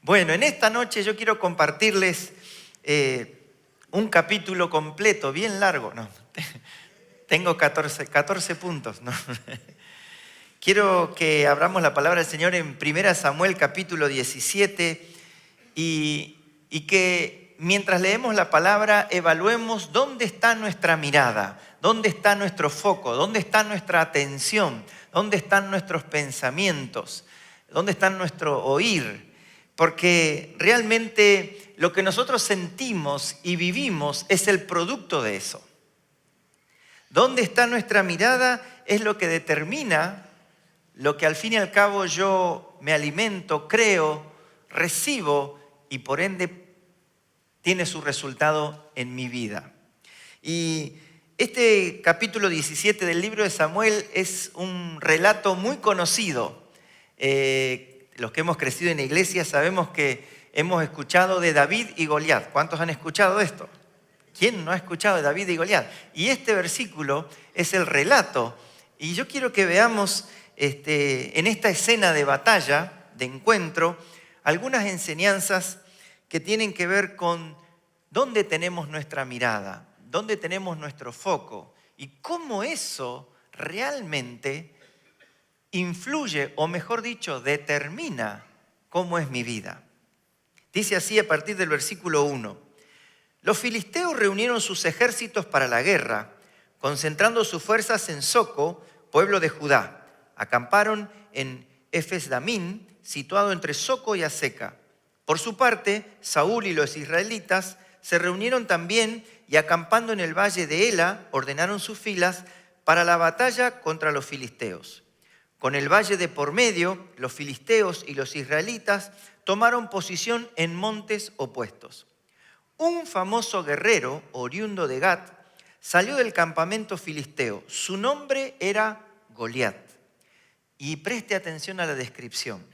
Bueno, en esta noche yo quiero compartirles un capítulo completo, bien largo. No, tengo 14 puntos. ¿No? Quiero que abramos la palabra del Señor en 1 Samuel capítulo 17 y que mientras leemos la palabra evaluemos dónde está nuestra mirada, dónde está nuestro foco, dónde está nuestra atención, dónde están nuestros pensamientos, dónde está nuestro oír. Porque realmente lo que nosotros sentimos y vivimos es el producto de eso. Dónde está nuestra mirada es lo que determina lo que al fin y al cabo yo me alimento, creo, recibo y por ende tiene su resultado en mi vida. Y este capítulo 17 del libro de Samuel es un relato muy conocido. Los que hemos crecido en la iglesia sabemos que hemos escuchado de David y Goliat. ¿Cuántos han escuchado esto? ¿Quién no ha escuchado de David y Goliat? Y este versículo es el relato. Y yo quiero que veamos en esta escena de batalla, de encuentro, algunas enseñanzas que tienen que ver con dónde tenemos nuestra mirada, dónde tenemos nuestro foco y cómo eso realmente influye, o mejor dicho, determina cómo es mi vida. Dice así a partir del versículo 1. Los filisteos reunieron sus ejércitos para la guerra, concentrando sus fuerzas en Soco, pueblo de Judá. Acamparon en Efes-Damín, situado entre Soco y Azeca. Por su parte, Saúl y los israelitas se reunieron también y acampando en el valle de Ela, ordenaron sus filas para la batalla contra los filisteos. Con el valle de por medio, los filisteos y los israelitas tomaron posición en montes opuestos. Un famoso guerrero, oriundo de Gat, salió del campamento filisteo. Su nombre era Goliat. Y preste atención a la descripción.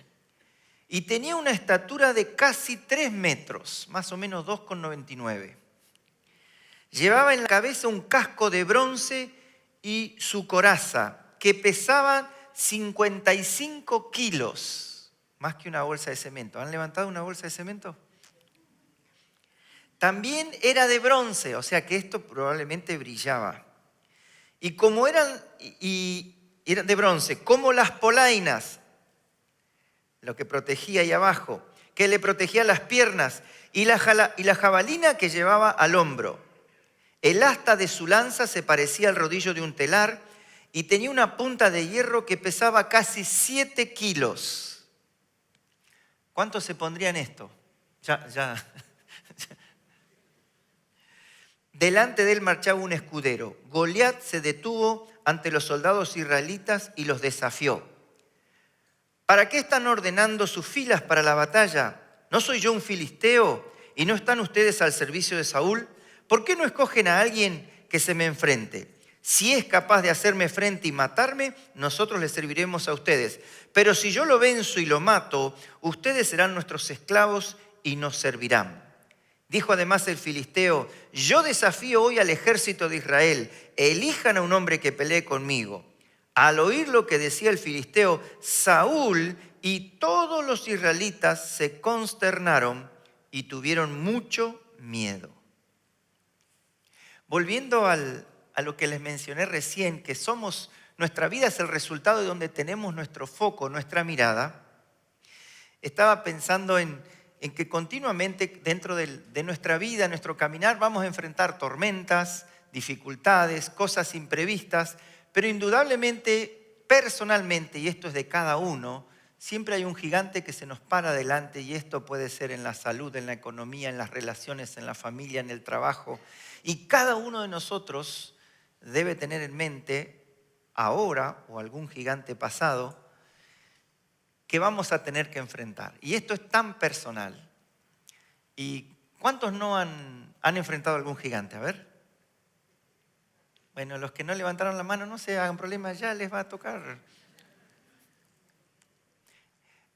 Y tenía una estatura de casi 3 metros, más o menos 2,99. Llevaba en la cabeza un casco de bronce y su coraza, que pesaba 55 kilos, más que una bolsa de cemento. ¿Han levantado una bolsa de cemento? También era de bronce, o sea que esto probablemente brillaba. Y como eran de bronce, como las polainas, lo que protegía ahí abajo, que le protegía las piernas, y la jabalina que llevaba al hombro. El asta de su lanza se parecía al rodillo de un telar, y tenía una punta de hierro que pesaba casi 7 kilos. ¿Cuánto se pondría en esto? Ya. Delante de él marchaba un escudero. Goliat se detuvo ante los soldados israelitas y los desafió. ¿Para qué están ordenando sus filas para la batalla? ¿No soy yo un filisteo y no están ustedes al servicio de Saúl? ¿Por qué no escogen a alguien que se me enfrente? Si es capaz de hacerme frente y matarme, nosotros les serviremos a ustedes. Pero si yo lo venzo y lo mato, ustedes serán nuestros esclavos y nos servirán. Dijo además el filisteo, yo desafío hoy al ejército de Israel, elijan a un hombre que pelee conmigo. Al oír lo que decía el filisteo, Saúl y todos los israelitas se consternaron y tuvieron mucho miedo. Volviendo a lo que les mencioné recién, que nuestra vida es el resultado de donde tenemos nuestro foco, nuestra mirada, estaba pensando en que continuamente dentro de nuestra vida, nuestro caminar, vamos a enfrentar tormentas, dificultades, cosas imprevistas, pero indudablemente, personalmente, y esto es de cada uno, siempre hay un gigante que se nos para adelante y esto puede ser en la salud, en la economía, en las relaciones, en la familia, en el trabajo. Y cada uno de nosotros debe tener en mente ahora o algún gigante pasado que vamos a tener que enfrentar. Y esto es tan personal. ¿Y cuántos no han enfrentado algún gigante? A ver. Bueno, los que no levantaron la mano no se hagan problemas, ya les va a tocar.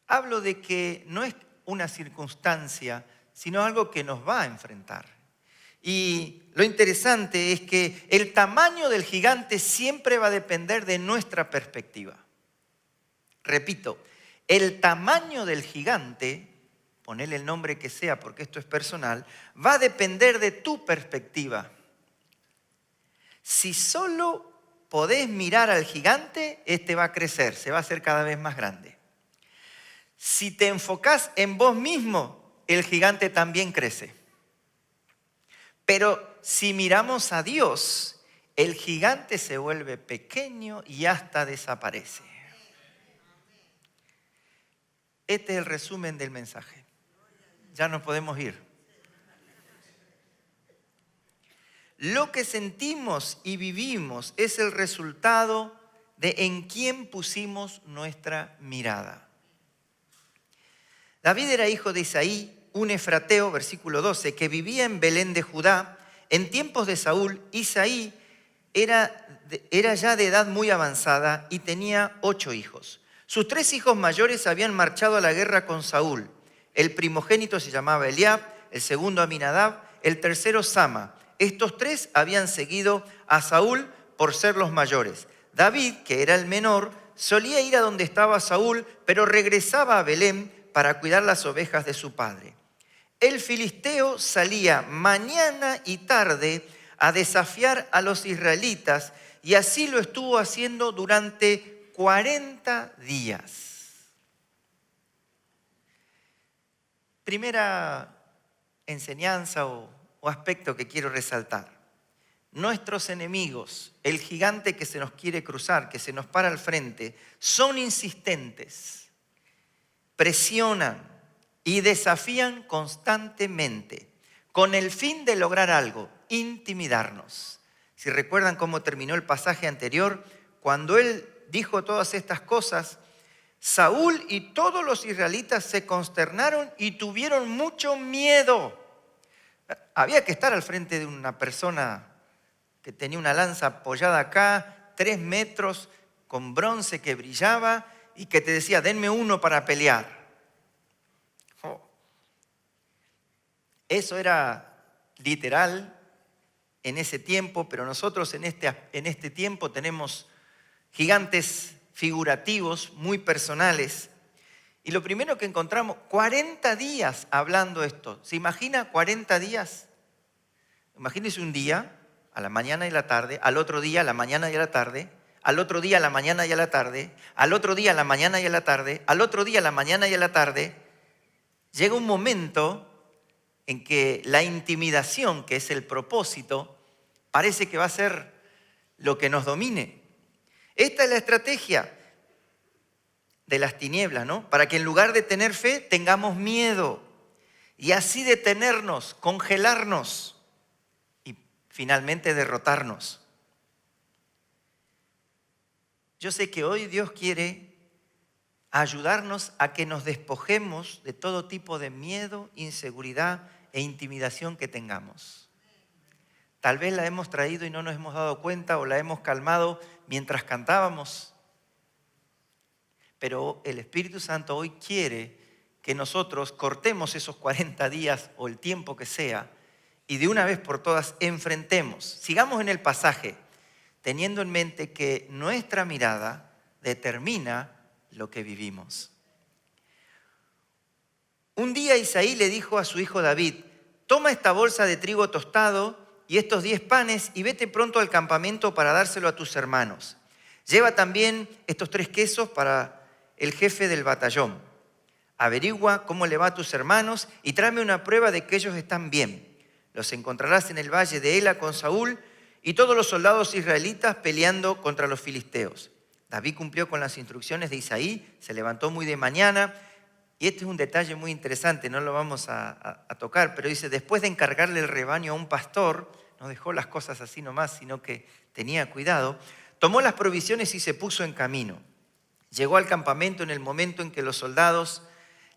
Hablo de que no es una circunstancia, sino algo que nos va a enfrentar. Y lo interesante es que el tamaño del gigante siempre va a depender de nuestra perspectiva. Repito, el tamaño del gigante ponele el nombre que sea porque esto es personal, va a depender de tu perspectiva. Si solo podés mirar al gigante, este va a crecer, se va a hacer cada vez más grande. Si te enfocás en vos mismo, el gigante también crece. Pero si miramos a Dios, el gigante se vuelve pequeño y hasta desaparece. Este es el resumen del mensaje. Ya nos podemos ir. Lo que sentimos y vivimos es el resultado de en quién pusimos nuestra mirada. David era hijo de Isaí, un efrateo, versículo 12, que vivía en Belén de Judá. En tiempos de Saúl, Isaí era ya de edad muy avanzada y tenía 8 hijos. Sus 3 hijos mayores habían marchado a la guerra con Saúl. El primogénito se llamaba Eliab, el segundo Aminadab, el tercero Sama. Estos 3 habían seguido a Saúl por ser los mayores. David, que era el menor, solía ir a donde estaba Saúl, pero regresaba a Belén para cuidar las ovejas de su padre. El filisteo salía mañana y tarde a desafiar a los israelitas y así lo estuvo haciendo durante 40 días. Primera enseñanza o aspecto que quiero resaltar. Nuestros enemigos, el gigante que se nos quiere cruzar, que se nos para al frente, son insistentes, presionan y desafían constantemente con el fin de lograr algo, intimidarnos. Si recuerdan cómo terminó el pasaje anterior, cuando él dijo todas estas cosas, Saúl y todos los israelitas se consternaron y tuvieron mucho miedo. Había que estar al frente de una persona que tenía una lanza apoyada acá, 3 metros, con bronce que brillaba y que te decía, denme uno para pelear. Oh. Eso era literal en ese tiempo, pero nosotros en este tiempo tenemos gigantes figurativos, muy personales. Y lo primero que encontramos, 40 días hablando esto. ¿Se imagina 40 días? Imagínese un día, a la mañana y la tarde, al otro día, a la mañana y a la tarde, al otro día, a la mañana y a la tarde, al otro día, a la mañana y a la tarde, al otro día, a la mañana y a la tarde. Llega un momento en que la intimidación, que es el propósito, parece que va a ser lo que nos domine. Esta es la estrategia de las tinieblas, ¿no? Para que en lugar de tener fe, tengamos miedo y así detenernos, congelarnos y finalmente derrotarnos. Yo sé que hoy Dios quiere ayudarnos a que nos despojemos de todo tipo de miedo, inseguridad e intimidación que tengamos. Tal vez la hemos traído y no nos hemos dado cuenta o la hemos calmado mientras cantábamos. Pero el Espíritu Santo hoy quiere que nosotros cortemos esos 40 días o el tiempo que sea y de una vez por todas enfrentemos. Sigamos en el pasaje, teniendo en mente que nuestra mirada determina lo que vivimos. Un día Isaí le dijo a su hijo David, toma esta bolsa de trigo tostado y estos 10 panes y vete pronto al campamento para dárselo a tus hermanos. Lleva también estos 3 quesos para el jefe del batallón. Averigua cómo le va a tus hermanos y tráeme una prueba de que ellos están bien. Los encontrarás en el valle de Ela con Saúl y todos los soldados israelitas peleando contra los filisteos. David cumplió con las instrucciones de Isaí, se levantó muy de mañana. Y este es un detalle muy interesante, no lo vamos a tocar, pero dice, después de encargarle el rebaño a un pastor, no dejó las cosas así nomás, sino que tenía cuidado, tomó las provisiones y se puso en camino. Llegó al campamento en el momento en que los soldados,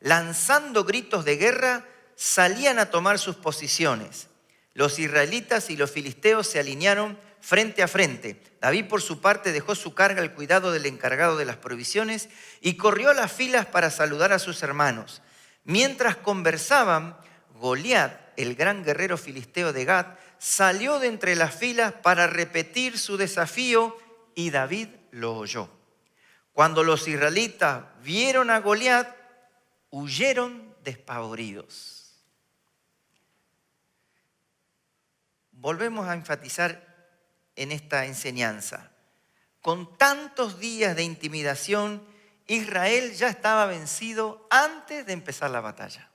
lanzando gritos de guerra, salían a tomar sus posiciones. Los israelitas y los filisteos se alinearon frente a frente. David, por su parte, dejó su carga al cuidado del encargado de las provisiones y corrió a las filas para saludar a sus hermanos. Mientras conversaban, Goliat, el gran guerrero filisteo de Gat, salió de entre las filas para repetir su desafío y David lo oyó. Cuando los israelitas vieron a Goliat, huyeron despavoridos. Volvemos a enfatizar en esta enseñanza. Con tantos días de intimidación, Israel ya estaba vencido antes de empezar la batalla.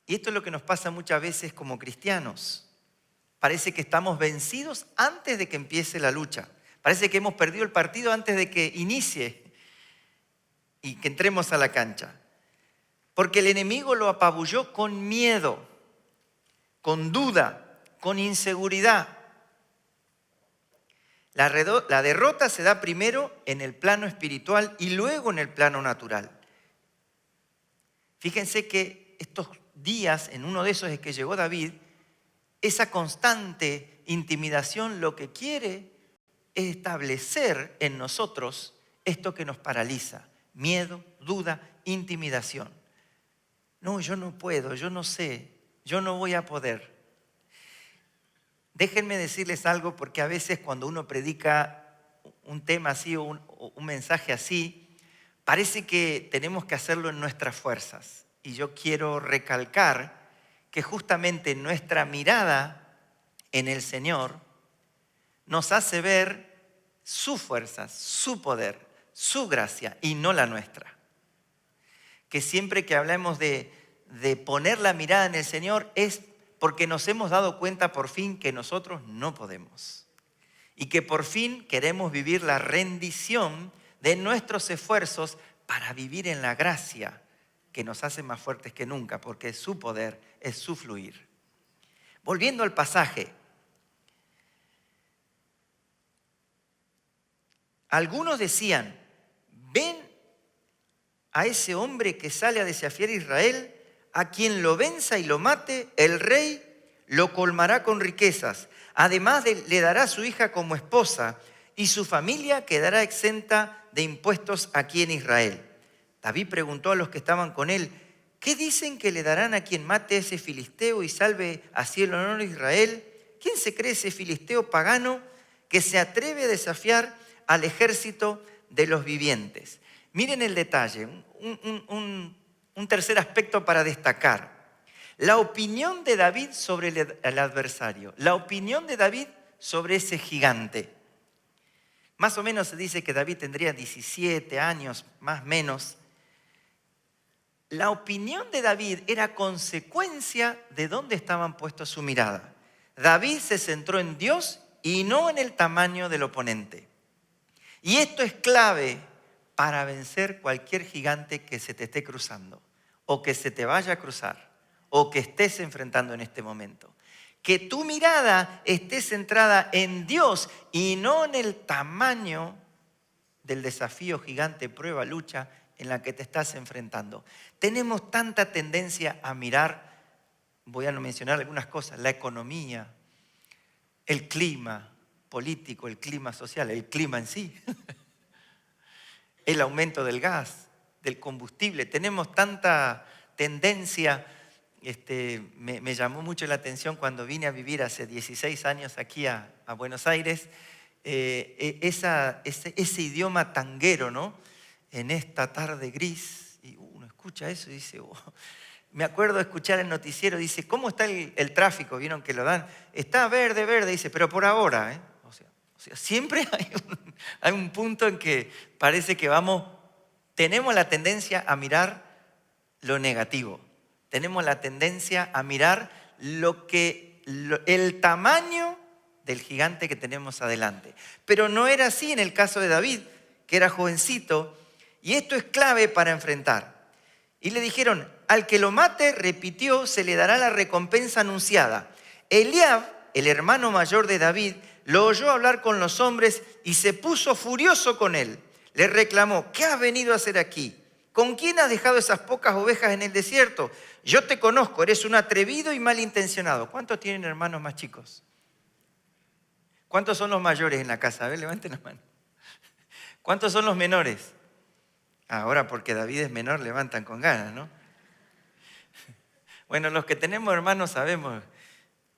Y esto es lo que nos pasa muchas veces como cristianos. Parece que estamos vencidos antes de que empiece la lucha. Parece que hemos perdido el partido antes de que inicie y que entremos a la cancha. Porque el enemigo lo apabulló con miedo, con duda, con inseguridad. La derrota se da primero en el plano espiritual y luego en el plano natural. Fíjense que estos días, en uno de esos es que llegó David, esa constante intimidación lo que quiere es establecer en nosotros esto que nos paraliza: miedo, duda, intimidación. No, yo no puedo, yo no sé, yo no voy a poder. Déjenme decirles algo, porque a veces cuando uno predica un tema así o un mensaje así, parece que tenemos que hacerlo en nuestras fuerzas. Y yo quiero recalcar que justamente nuestra mirada en el Señor nos hace ver su fuerza, su poder, su gracia y no la nuestra. Que siempre que hablamos de poner la mirada en el Señor es porque nos hemos dado cuenta por fin que nosotros no podemos. Y que por fin queremos vivir la rendición de nuestros esfuerzos para vivir en la gracia que nos hace más fuertes que nunca, porque es su poder, es su fluir. Volviendo al pasaje, algunos decían: ven a ese hombre que sale a desafiar a Israel, a quien lo venza y lo mate, el rey lo colmará con riquezas. Además le dará a su hija como esposa y su familia quedará exenta de impuestos aquí en Israel. David preguntó a los que estaban con él: ¿qué dicen que le darán a quien mate a ese filisteo y salve así el honor de Israel? ¿Quién se cree ese filisteo pagano que se atreve a desafiar al ejército de los vivientes? Miren el detalle, un tercer aspecto para destacar. La opinión de David sobre el adversario, la opinión de David sobre ese gigante. Más o menos se dice que David tendría 17 años, más o menos. La opinión de David era consecuencia de dónde estaban puestos su mirada. David se centró en Dios y no en el tamaño del oponente. Y esto es clave para vencer cualquier gigante que se te esté cruzando, o que se te vaya a cruzar, o que estés enfrentando en este momento. Que tu mirada esté centrada en Dios y no en el tamaño del desafío gigante, prueba, lucha en la que te estás enfrentando. Tenemos tanta tendencia a mirar, voy a mencionar algunas cosas: la economía, el clima político, el clima social, el clima en sí, el aumento del gas, del combustible. Tenemos tanta tendencia. Me llamó mucho la atención cuando vine a vivir hace 16 años aquí a Buenos Aires, ese idioma tanguero, ¿no? En esta tarde gris, y uno escucha eso y dice, oh. Me acuerdo de escuchar el noticiero, dice: ¿cómo está el tráfico? ¿Vieron que lo dan? Está verde, verde, dice, pero por ahora, ¿eh? O sea, siempre hay un punto en que parece que tenemos la tendencia a mirar lo negativo. Tenemos la tendencia a mirar el tamaño del gigante que tenemos adelante. Pero no era así en el caso de David, que era jovencito, y esto es clave para enfrentar. Y le dijeron: al que lo mate, repitió, se le dará la recompensa anunciada. Eliab, el hermano mayor de David, lo oyó hablar con los hombres y se puso furioso con él. Le reclamó: ¿qué has venido a hacer aquí? ¿Con quién has dejado esas pocas ovejas en el desierto? Yo te conozco, eres un atrevido y malintencionado. ¿Cuántos tienen hermanos más chicos? ¿Cuántos son los mayores en la casa? A ver, levanten la mano. ¿Cuántos son los menores? Ahora, porque David es menor, levantan con ganas, ¿no? Bueno, los que tenemos hermanos sabemos,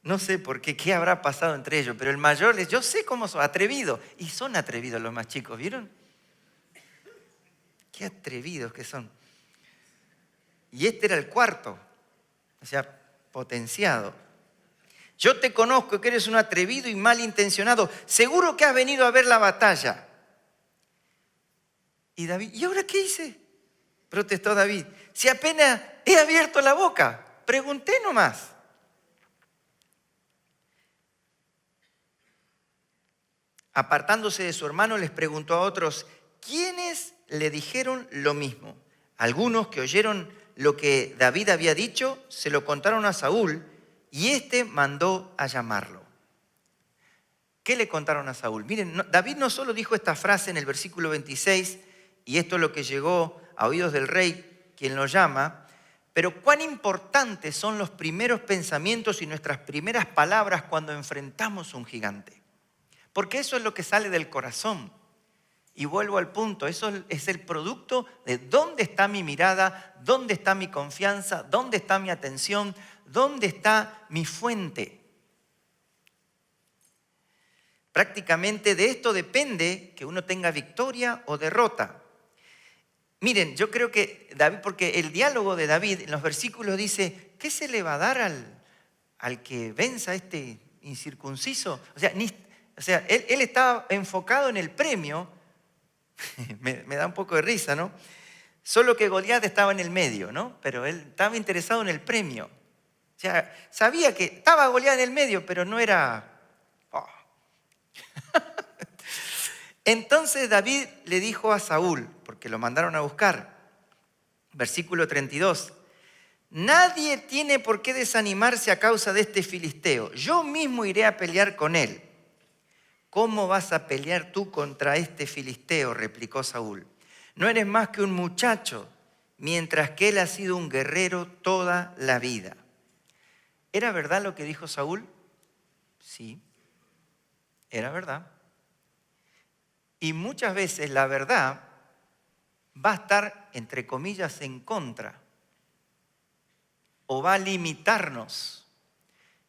no sé por qué habrá pasado entre ellos, pero el mayor, yo sé cómo son, atrevidos. Y son atrevidos los más chicos, ¿vieron? Qué atrevidos que son. Y este era el cuarto, o sea, potenciado. Yo te conozco que eres un atrevido y malintencionado. Seguro que has venido a ver la batalla. Y David, ¿y ahora qué hice? Protestó David. Si apenas he abierto la boca, pregunté nomás. Apartándose de su hermano, les preguntó a otros, ¿quiénes le dijeron lo mismo? Algunos que oyeron lo que David había dicho, se lo contaron a Saúl y éste mandó a llamarlo. ¿Qué le contaron a Saúl? Miren, David no solo dijo esta frase en el versículo 26, y esto es lo que llegó a oídos del rey, quien lo llama, pero cuán importantes son los primeros pensamientos y nuestras primeras palabras cuando enfrentamos a un gigante. Porque eso es lo que sale del corazón. Y vuelvo al punto, eso es el producto de dónde está mi mirada, dónde está mi confianza, dónde está mi atención, dónde está mi fuente. Prácticamente de esto depende que uno tenga victoria o derrota. Miren, yo creo que David, porque el diálogo de David en los versículos dice, ¿qué se le va a dar al que venza a este incircunciso? O sea, él estaba enfocado en el premio, me da un poco de risa, ¿no? Solo que Goliat estaba en el medio, ¿no? Pero él estaba interesado en el premio. O sea, sabía que estaba Goliat en el medio, pero no era... Oh. Entonces David le dijo a Saúl, porque lo mandaron a buscar, versículo 32, nadie tiene por qué desanimarse a causa de este filisteo. Yo mismo iré a pelear con él. ¿Cómo vas a pelear tú contra este filisteo?, replicó Saúl. No eres más que un muchacho, mientras que él ha sido un guerrero toda la vida. ¿Era verdad lo que dijo Saúl? Sí, era verdad. Y muchas veces la verdad va a estar, entre comillas, en contra. O va a limitarnos.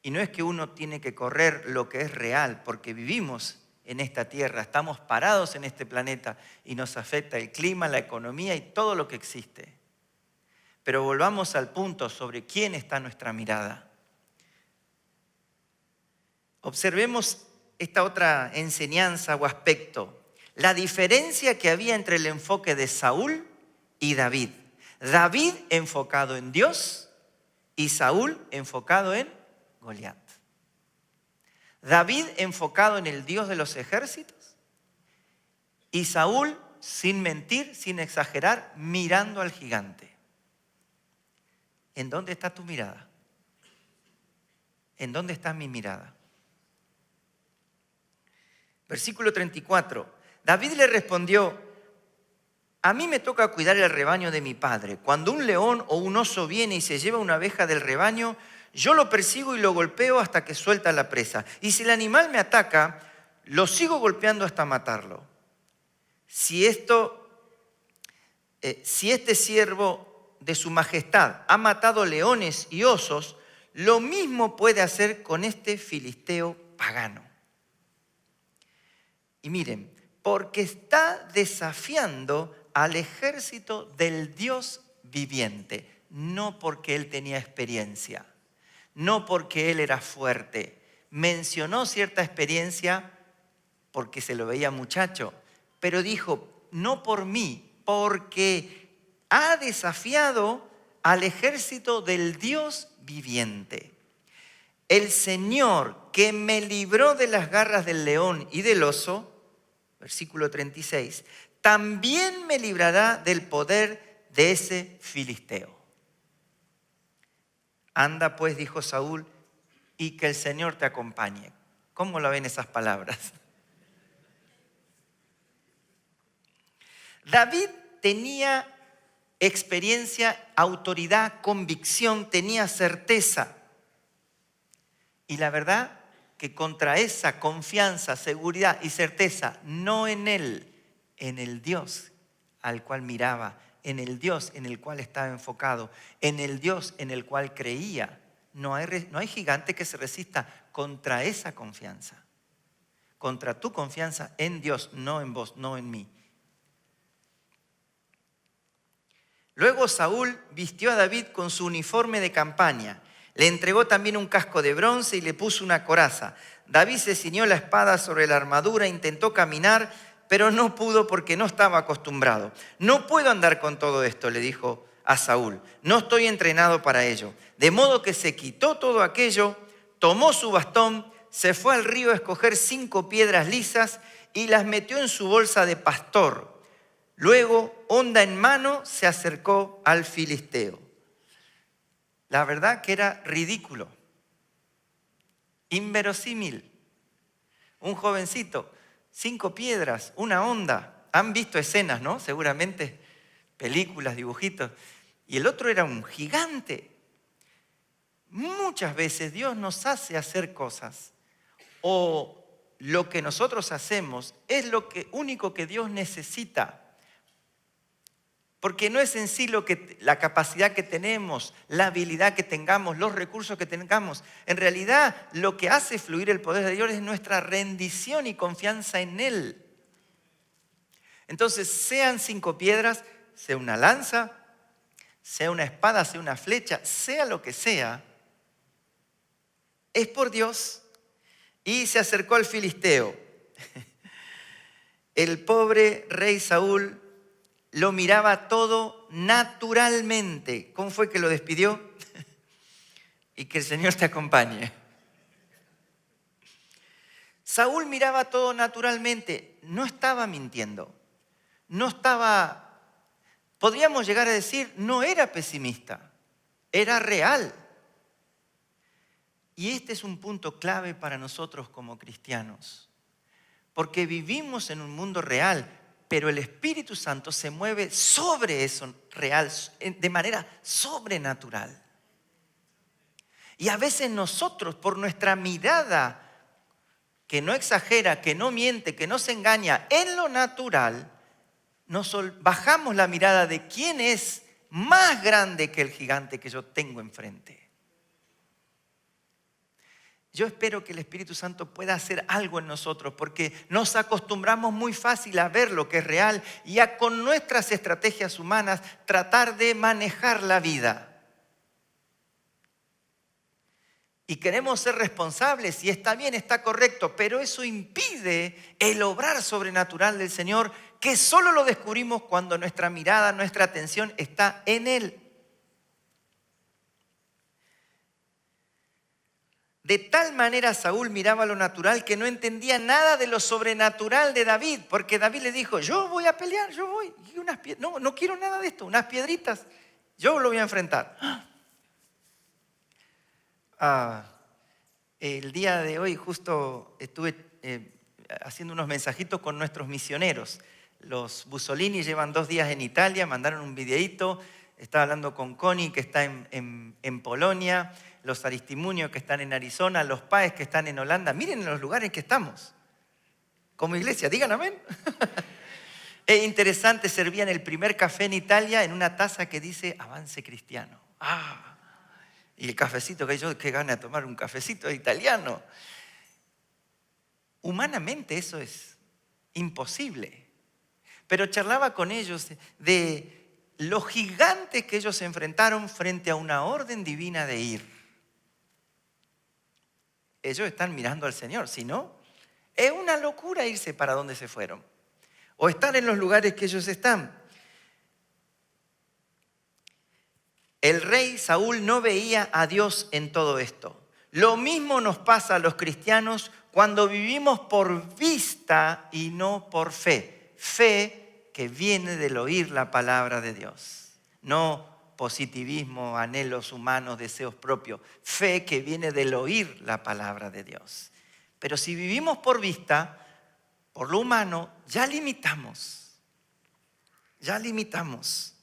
Y no es que uno tiene que correr lo que es real, porque vivimos en esta tierra, estamos parados en este planeta y nos afecta el clima, la economía y todo lo que existe. Pero volvamos al punto sobre quién está nuestra mirada. Observemos esta otra enseñanza o aspecto. La diferencia que había entre el enfoque de Saúl y David. David enfocado en Dios y Saúl enfocado en Goliat. David enfocado en el Dios de los ejércitos y Saúl, sin mentir, sin exagerar, mirando al gigante. ¿En dónde está tu mirada? ¿En dónde está mi mirada? Versículo 34. David le respondió, a mí me toca cuidar el rebaño de mi padre. Cuando un león o un oso viene y se lleva una oveja del rebaño, yo lo persigo y lo golpeo hasta que suelta la presa. Y si el animal me ataca, lo sigo golpeando hasta matarlo. Si este siervo de su majestad ha matado leones y osos, lo mismo puede hacer con este filisteo pagano. Y miren, porque está desafiando al ejército del Dios viviente, no porque él tenía experiencia, no porque él era fuerte. Mencionó cierta experiencia porque se lo veía muchacho, pero dijo, no por mí, porque ha desafiado al ejército del Dios viviente. El Señor que me libró de las garras del león y del oso, versículo 36, también me librará del poder de ese filisteo. Anda pues, dijo Saúl, y que el Señor te acompañe. ¿Cómo lo ven esas palabras? David tenía experiencia, autoridad, convicción, tenía certeza. Y la verdad que contra esa confianza, seguridad y certeza, no en él, en el Dios al cual miraba, en el Dios en el cual estaba enfocado, en el Dios en el cual creía, no hay gigante que se resista contra esa confianza, contra tu confianza en Dios, no en vos, no en mí. Luego Saúl vistió a David con su uniforme de campaña. Le entregó también un casco de bronce y le puso una coraza. David se ciñó la espada sobre la armadura, intentó caminar, pero no pudo porque no estaba acostumbrado. No puedo andar con todo esto, le dijo a Saúl. No estoy entrenado para ello. De modo que se quitó todo aquello, tomó su bastón, se fue al río a escoger 5 piedras lisas y las metió en su bolsa de pastor. Luego, honda en mano, se acercó al filisteo. La verdad que era ridículo, inverosímil. Un jovencito, 5 piedras, una honda. Han visto escenas, ¿no? Seguramente, películas, dibujitos. Y el otro era un gigante. Muchas veces Dios nos hace hacer cosas, o lo que nosotros hacemos es lo único que Dios necesita. Porque no es en sí la capacidad que tenemos, la habilidad que tengamos, los recursos que tengamos. En realidad, lo que hace fluir el poder de Dios es nuestra rendición y confianza en Él. Entonces, sean 5 piedras, sea una lanza, sea una espada, sea una flecha, sea lo que sea, es por Dios. Y se acercó al filisteo. El pobre rey Saúl lo miraba todo naturalmente. ¿Cómo fue que lo despidió? Y que el Señor te acompañe. Saúl miraba todo naturalmente. No estaba mintiendo. Podríamos llegar a decir, no era pesimista. Era real. Y este es un punto clave para nosotros como cristianos. Porque vivimos en un mundo real, pero el Espíritu Santo se mueve sobre eso real, de manera sobrenatural. Y a veces nosotros, por nuestra mirada, que no exagera, que no miente, que no se engaña, en lo natural, bajamos la mirada de quién es más grande que el gigante que yo tengo enfrente. Yo espero que el Espíritu Santo pueda hacer algo en nosotros, porque nos acostumbramos muy fácil a ver lo que es real y a con nuestras estrategias humanas tratar de manejar la vida. Y queremos ser responsables y está bien, está correcto, pero eso impide el obrar sobrenatural del Señor, que solo lo descubrimos cuando nuestra mirada, nuestra atención está en Él. De tal manera Saúl miraba lo natural que no entendía nada de lo sobrenatural de David, porque David le dijo, yo voy a pelear, yo voy, y no quiero nada de esto, unas piedritas, yo lo voy a enfrentar. El día de hoy justo estuve haciendo unos mensajitos con nuestros misioneros. Los Bussolini llevan 2 días en Italia, mandaron un videíto. Estaba hablando con Connie, que está en Polonia, los Aristimuño, que están en Arizona, los Páez, que están en Holanda. Miren los lugares que estamos, como iglesia, digan amén. Es interesante, servían el primer café en Italia en una taza que dice Avance Cristiano. Y el cafecito, que yo, qué gana de tomar un cafecito italiano. Humanamente eso es imposible. Pero charlaba con ellos de los gigantes que ellos se enfrentaron frente a una orden divina de ir. Ellos están mirando al Señor, si no, es una locura irse para donde se fueron. O estar en los lugares que ellos están. El rey Saúl no veía a Dios en todo esto. Lo mismo nos pasa a los cristianos cuando vivimos por vista y no por fe. Fe que viene del oír la palabra de Dios. No positivismo, anhelos humanos, deseos propios. Fe que viene del oír la palabra de Dios. Pero si vivimos por vista, por lo humano, ya limitamos. Ya limitamos.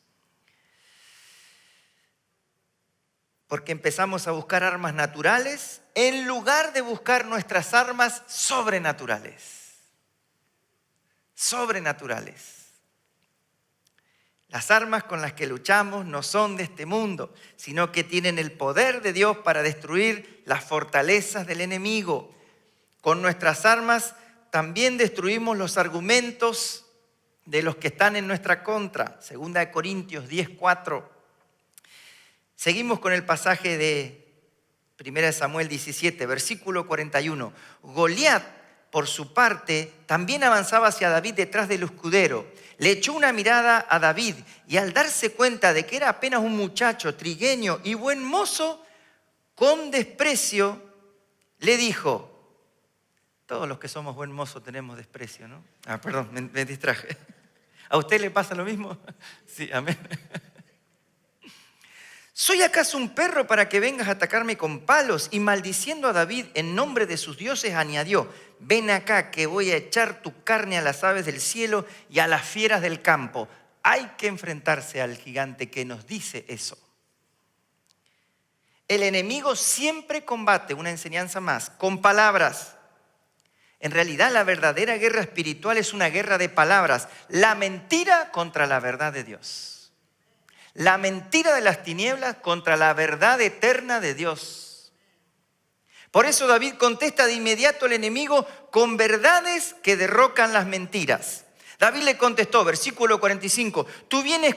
Porque empezamos a buscar armas naturales en lugar de buscar nuestras armas sobrenaturales. Sobrenaturales. Las armas con las que luchamos no son de este mundo, sino que tienen el poder de Dios para destruir las fortalezas del enemigo. Con nuestras armas también destruimos los argumentos de los que están en nuestra contra. 2 Corintios 10:4. Seguimos con el pasaje de 1 Samuel 17, versículo 41. Goliat, por su parte, también avanzaba hacia David detrás del escudero. Le echó una mirada a David y al darse cuenta de que era apenas un muchacho trigueño y buen mozo, con desprecio le dijo, todos los que somos buen mozo tenemos desprecio, ¿no? Perdón, me distraje. ¿A usted le pasa lo mismo? Sí, amén. ¿Soy acaso un perro para que vengas a atacarme con palos? Y maldiciendo a David en nombre de sus dioses añadió, ven acá que voy a echar tu carne a las aves del cielo y a las fieras del campo. Hay que enfrentarse al gigante que nos dice eso. El enemigo siempre combate, una enseñanza más, con palabras. En realidad la verdadera guerra espiritual es una guerra de palabras. La mentira contra la verdad de Dios. La mentira de las tinieblas contra la verdad eterna de Dios. Por eso David contesta de inmediato al enemigo con verdades que derrocan las mentiras. David le contestó, versículo 45, tú vienes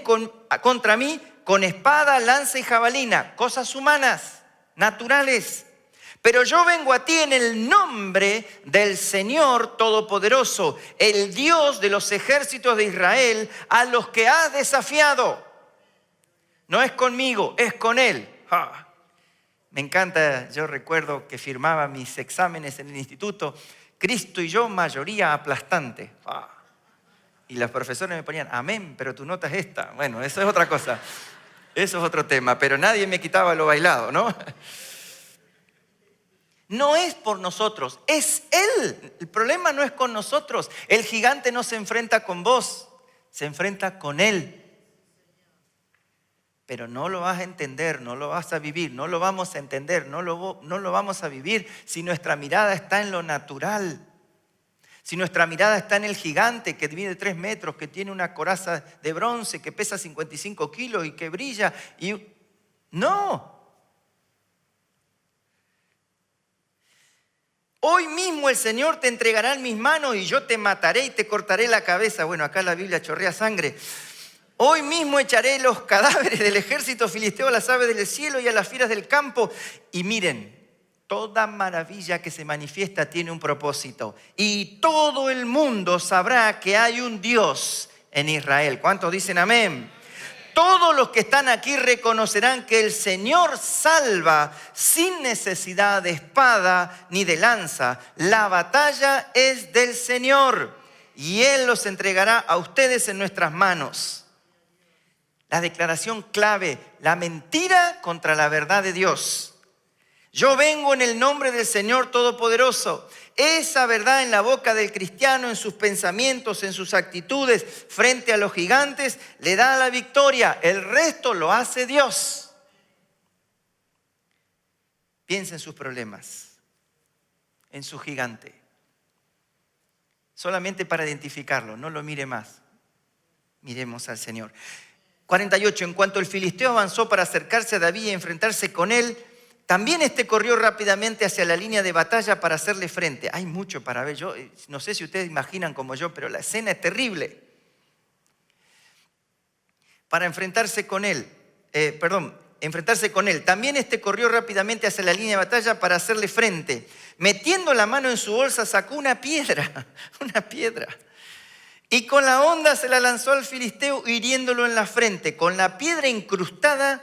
contra mí con espada, lanza y jabalina, cosas humanas, naturales. Pero yo vengo a ti en el nombre del Señor Todopoderoso, el Dios de los ejércitos de Israel, a los que has desafiado. No es conmigo, es con Él. Me encanta, yo recuerdo que firmaba mis exámenes en el instituto, Cristo y yo, mayoría aplastante. Y los profesores me ponían, amén, pero tu nota es esta. Bueno, eso es otra cosa, eso es otro tema, pero nadie me quitaba lo bailado, ¿no? No es por nosotros, es Él. El problema no es con nosotros. El gigante no se enfrenta con vos, se enfrenta con Él. Pero no lo vas a entender, no lo vas a vivir, no lo vamos a entender, no lo vamos a vivir si nuestra mirada está en lo natural. Si nuestra mirada está en el gigante que mide 3 metros, que tiene una coraza de bronce, que pesa 55 kilos y que brilla. No. Hoy mismo el Señor te entregará en mis manos y yo te mataré y te cortaré la cabeza. Bueno, acá la Biblia chorrea sangre. Hoy mismo echaré los cadáveres del ejército filisteo a las aves del cielo y a las fieras del campo. Y miren, toda maravilla que se manifiesta tiene un propósito. Y todo el mundo sabrá que hay un Dios en Israel. ¿Cuántos dicen amén? Todos los que están aquí reconocerán que el Señor salva sin necesidad de espada ni de lanza. La batalla es del Señor y Él los entregará a ustedes en nuestras manos. La declaración clave, la mentira contra la verdad de Dios. Yo vengo en el nombre del Señor Todopoderoso. Esa verdad en la boca del cristiano, en sus pensamientos, en sus actitudes, frente a los gigantes, le da la victoria. El resto lo hace Dios. Piensa en sus problemas, en su gigante. Solamente para identificarlo, no lo mire más. Miremos al Señor. 48. En cuanto el filisteo avanzó para acercarse a David y enfrentarse con él, también este corrió rápidamente hacia la línea de batalla para hacerle frente. Hay mucho para ver. Yo no sé si ustedes imaginan como yo, pero la escena es terrible. Para enfrentarse con él. También este corrió rápidamente hacia la línea de batalla para hacerle frente. Metiendo la mano en su bolsa sacó una piedra. Y con la honda se la lanzó al filisteo hiriéndolo en la frente, con la piedra incrustada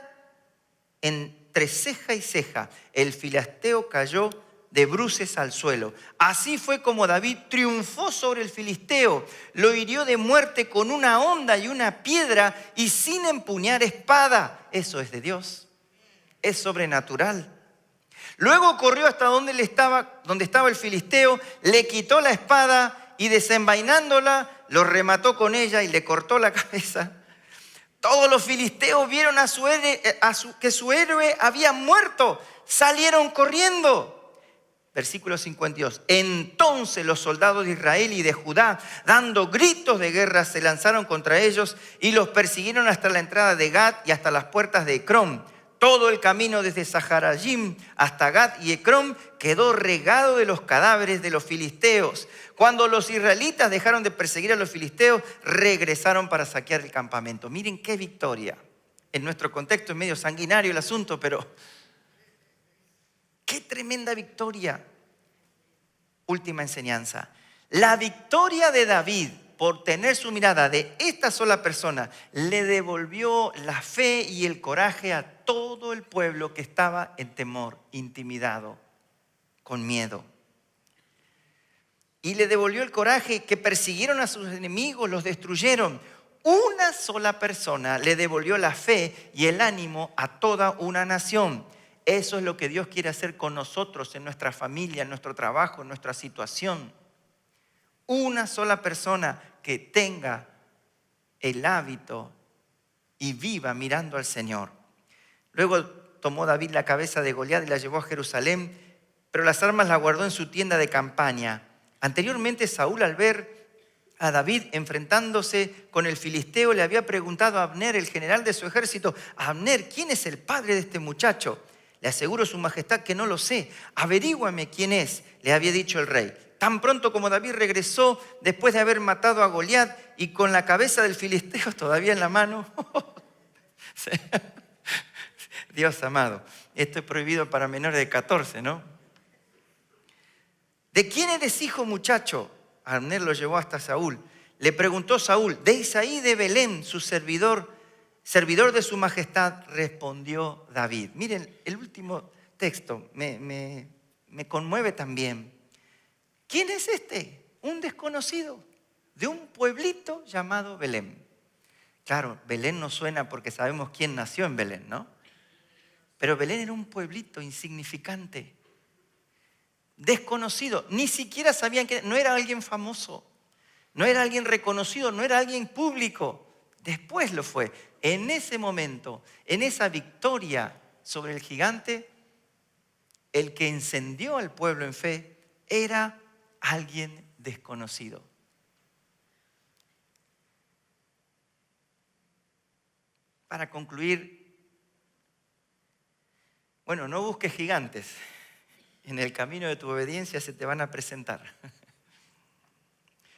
entre ceja y ceja. El filisteo cayó de bruces al suelo. Así fue como David triunfó sobre el filisteo. Lo hirió de muerte con una honda y una piedra y sin empuñar espada. Eso es de Dios. Es sobrenatural. Luego corrió hasta donde estaba el filisteo, le quitó la espada y desenvainándola, lo remató con ella y le cortó la cabeza. Todos los filisteos vieron que su héroe había muerto. Salieron corriendo. Versículo 52. Entonces los soldados de Israel y de Judá, dando gritos de guerra, se lanzaron contra ellos y los persiguieron hasta la entrada de Gat y hasta las puertas de Ecrón. Todo el camino desde Saharayim hasta Gat y Ecrón quedó regado de los cadáveres de los filisteos. Cuando los israelitas dejaron de perseguir a los filisteos, regresaron para saquear el campamento. Miren qué victoria. En nuestro contexto es medio sanguinario el asunto, pero qué tremenda victoria. Última enseñanza. La victoria de David por tener su mirada de esta sola persona le devolvió la fe y el coraje a todo el pueblo que estaba en temor, intimidado, con miedo. Y le devolvió el coraje que persiguieron a sus enemigos, los destruyeron. Una sola persona le devolvió la fe y el ánimo a toda una nación. Eso es lo que Dios quiere hacer con nosotros, en nuestra familia, en nuestro trabajo, en nuestra situación. Una sola persona que tenga el hábito y viva mirando al Señor. Luego tomó David la cabeza de Goliat y la llevó a Jerusalén, pero las armas las guardó en su tienda de campaña. Anteriormente Saúl, al ver a David enfrentándose con el filisteo, le había preguntado a Abner, el general de su ejército: Abner, ¿quién es el padre de este muchacho? Le aseguro su majestad que no lo sé. Averíguame quién es, le había dicho el rey. Tan pronto como David regresó, después de haber matado a Goliat y con la cabeza del filisteo todavía en la mano. Dios amado, esto es prohibido para menores de 14, ¿no? ¿De quién eres hijo, muchacho? Abner lo llevó hasta Saúl. Le preguntó Saúl: de Isaí de Belén, su servidor de su majestad, respondió David. Miren, el último texto me conmueve también. ¿Quién es este? Un desconocido de un pueblito llamado Belén. Claro, Belén no suena porque sabemos quién nació en Belén, ¿no? Pero Belén era un pueblito insignificante, desconocido. Ni siquiera sabían que no era alguien famoso, no era alguien reconocido, no era alguien público. Después lo fue. En ese momento, en esa victoria sobre el gigante, el que encendió al pueblo en fe era alguien desconocido. Para concluir, bueno, no busques gigantes. En el camino de tu obediencia se te van a presentar.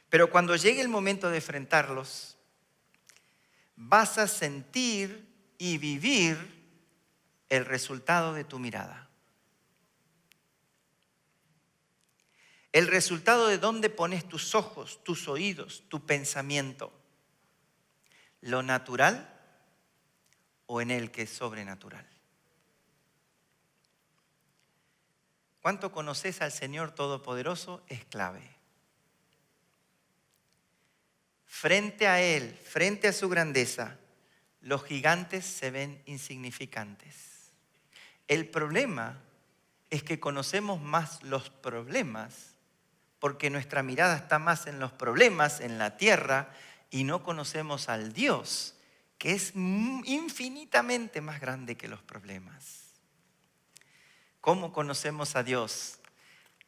Pero cuando llegue el momento de enfrentarlos, vas a sentir y vivir el resultado de tu mirada. El resultado de dónde pones tus ojos, tus oídos, tu pensamiento. ¿Lo natural o en el que es sobrenatural? ¿Cuánto conoces al Señor Todopoderoso? Es clave. Frente a Él, frente a su grandeza, los gigantes se ven insignificantes. El problema es que conocemos más los problemas porque nuestra mirada está más en los problemas, en la tierra, y no conocemos al Dios, que es infinitamente más grande que los problemas. ¿Cómo conocemos a Dios?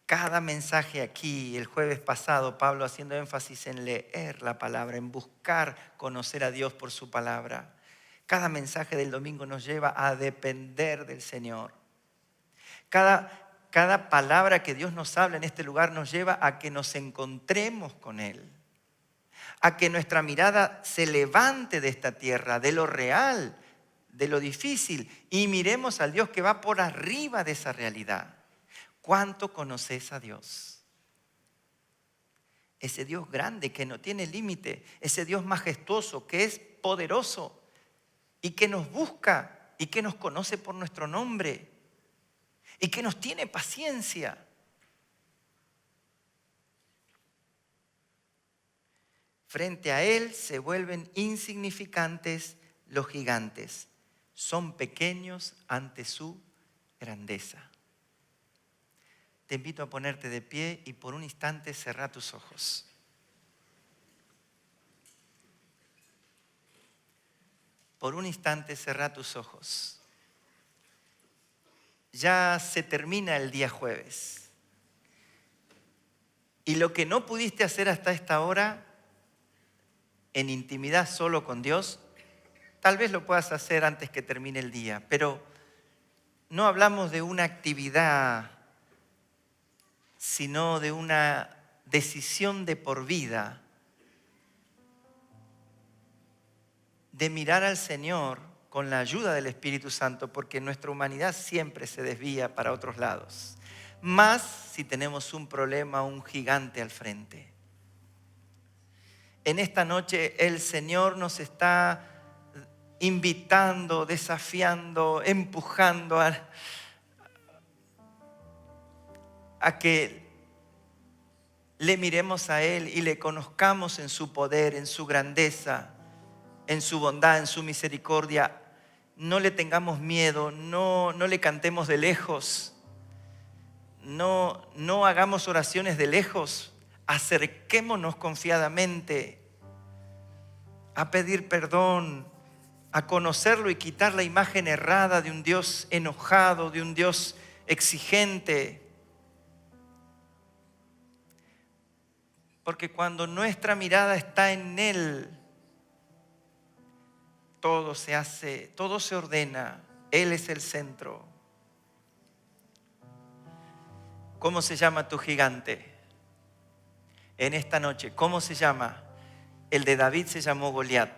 Cada mensaje aquí, el jueves pasado, Pablo haciendo énfasis en leer la palabra, en buscar conocer a Dios por su palabra. Cada mensaje del domingo nos lleva a depender del Señor. Cada palabra que Dios nos habla en este lugar nos lleva a que nos encontremos con Él. A que nuestra mirada se levante de esta tierra, de lo real, de lo difícil, y miremos al Dios que va por arriba de esa realidad. ¿Cuánto conoces a Dios? Ese Dios grande que no tiene límite, ese Dios majestuoso que es poderoso y que nos busca y que nos conoce por nuestro nombre y que nos tiene paciencia. Frente a Él se vuelven insignificantes los gigantes. Son pequeños ante su grandeza. Te invito a ponerte de pie y por un instante cerrá tus ojos. Por un instante cerrá tus ojos. Ya se termina el día jueves. Y lo que no pudiste hacer hasta esta hora, en intimidad solo con Dios, tal vez lo puedas hacer antes que termine el día. Pero no hablamos de una actividad, sino de una decisión de por vida, de mirar al Señor con la ayuda del Espíritu Santo, porque nuestra humanidad siempre se desvía para otros lados. Más si tenemos un problema, un gigante al frente. En esta noche el Señor nos está invitando, desafiando, empujando a que le miremos a Él y le conozcamos en su poder, en su grandeza, en su bondad, en su misericordia. No le tengamos miedo, no le cantemos de lejos, no hagamos oraciones de lejos. Acerquémonos confiadamente a pedir perdón, a conocerlo y quitar la imagen errada de un Dios enojado, de un Dios exigente. Porque cuando nuestra mirada está en Él, todo se ordena. Él es el centro. ¿Cómo se llama tu gigante? En esta noche, ¿cómo se llama? El de David se llamó Goliat.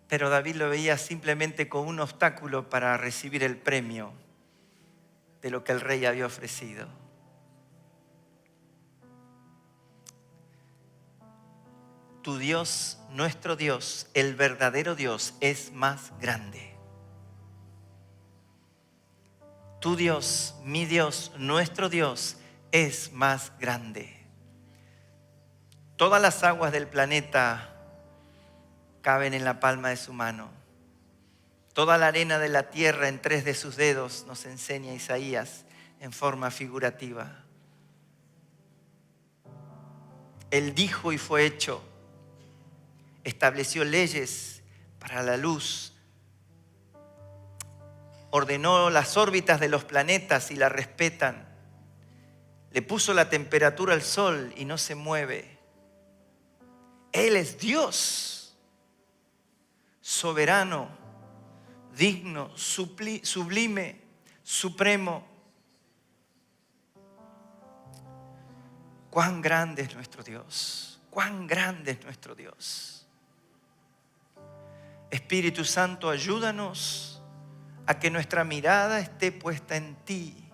Pero David lo veía simplemente como un obstáculo para recibir el premio de lo que el rey había ofrecido. Tu Dios, nuestro Dios, el verdadero Dios, es más grande. Tu Dios, mi Dios, nuestro Dios es más grande. Todas las aguas del planeta caben en la palma de su mano. Toda la arena de la tierra en 3 de sus dedos, nos enseña Isaías en forma figurativa. Él dijo y fue hecho. Estableció leyes para la luz. Ordenó las órbitas de los planetas y la respetan. Le puso la temperatura al sol y no se mueve. Él es Dios, soberano, digno, sublime, supremo. Cuán grande es nuestro Dios, cuán grande es nuestro Dios. Espíritu Santo, ayúdanos a que nuestra mirada esté puesta en ti,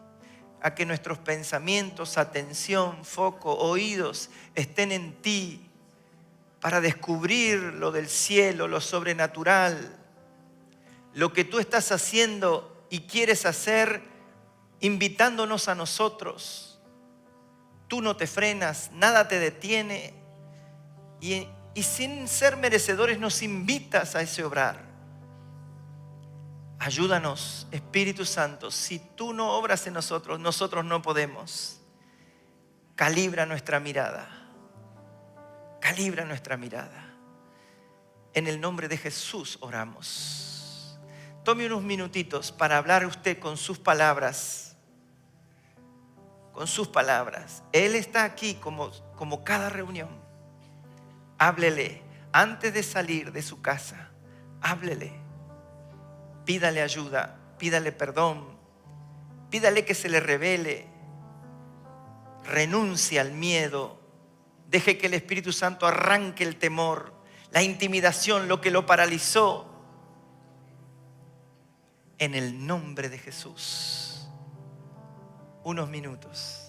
a que nuestros pensamientos, atención, foco, oídos estén en ti para descubrir lo del cielo, lo sobrenatural, lo que tú estás haciendo y quieres hacer, invitándonos a nosotros. Tú no te frenas, nada te detiene y sin ser merecedores nos invitas a ese obrar. Ayúdanos, Espíritu Santo. Si tú no obras en nosotros, nosotros no podemos. Calibra nuestra mirada. Calibra nuestra mirada. En el nombre de Jesús oramos. Tome unos minutitos para hablar usted con sus palabras. Con sus palabras. Él está aquí como cada reunión. Háblele antes de salir de su casa. Háblele. Pídale ayuda, pídale perdón, pídale que se le revele, renuncie al miedo, deje que el Espíritu Santo arranque el temor, la intimidación, lo que lo paralizó. En el nombre de Jesús. Unos minutos.